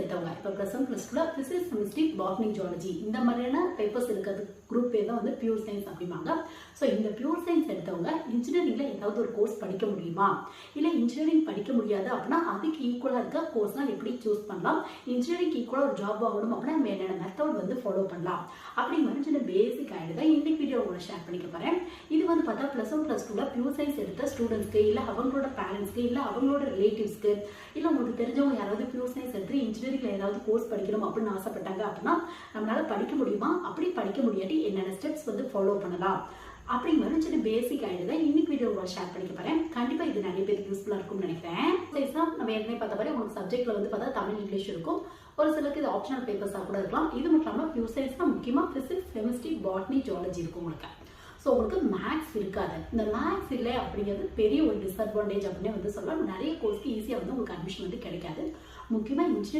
எடுத்தவங்க இப்போ +1 +2 physics chemistry botany zoology இந்த மாதிரியான பேப்பர்ஸ் இருக்கிறது குரூப் பேர் தான் வந்து பியூர் சயின்ஸ் அப்படிம்பாங்க. ஸோ இந்த பியூர் சயின்ஸ் எடுத்தவங்க இன்ஜினியரிங்ல ஏதாவது ஒரு கோர்ஸ் படிக்க முடியுமா, இல்லை இன்ஜினியரிங் படிக்க முடியாது அப்படின்னா அதுக்கு ஈக்குவலாக இருக்க கோர்ஸ்லாம் எப்படி சூஸ் பண்ணலாம், இன்ஜினியரிங் ஈக்குவலாக ஒரு ஜாப் ஆகணும் அப்படின்னா நம்ம என்னென்ன மெத்தட் வந்து ஃபாலோ பண்ணலாம் அப்படிங்கிற சின்ன பேசிக் ஆகிடு தான் இன்னைக்கு வீடியோ உங்களை ஷேர் பண்ணிக்க போகிறேன். இது வந்து பார்த்தா +1 +2 பியூர் சயின்ஸ் எடுத்த ஸ்டூடெண்ட்ஸ்க்கு, இல்லை அவங்களோட பேரண்ட்ஸ்க்கு, இல்லை அவங்களோட ரிலேட்டிவ்ஸ்க்கு, இல்லை உங்களுக்கு தெரிஞ்சவங்க யாராவது பியூர் சயின்ஸ் எடுத்து இன்ஜினியரிங்ல ஏதாவது கோர்ஸ் படிக்கணும் அப்படின்னு ஆசைப்பட்டாங்க அப்படின்னா நம்மளால படிக்க முடியுமா, அப்படி படிக்க முடியாட்டி என்னென்ன ஸ்டெப்ஸ் வந்து ஃபாலோ பண்ணலாம் அப்படிங்கிற சின்ன பேசிக் ஆயிடுது இன்னைக்கு வீடியோ ஷேர் பண்ணிக்க போறேன். கண்டிப்பா இது நிறைய பேருக்கு யூஸ்ஃபுல்லா இருக்கும்னு நினைக்கிறேன். நம்ம ஏற்கனவே பார்த்த மாதிரி உங்களுக்கு சப்ஜெக்ட்ல வந்து பார்த்தா தமிழ் இங்கிலீஷ் இருக்கும். ஒரு சிலருக்கு இது ஆப்ஷனல் பேப்பர்ஸா கூட இருக்கலாம். இது மட்டும் இல்லாமல் பியூர் சயின்ஸ்னா முக்கியமா பிசிக்ஸ் கெமிஸ்ட்ரி பாட்னி ஜுவாலஜி இருக்கும் உங்களுக்கு. ஸோ உங்களுக்கு மேக்ஸ் இருக்காது. இந்த மேக்ஸ் இல்லை அப்படிங்கிறது பெரிய ஒரு டிஸ்அட்வான்டேஜ் அப்படின்னு வந்து சொல்லலாம். நிறைய கோர்ஸ்க்கு ஈஸியாக வந்து உங்களுக்கு அட்மிஷன் வந்து கிடைக்காது. முக்கியமாக இன்ஜினியரிங்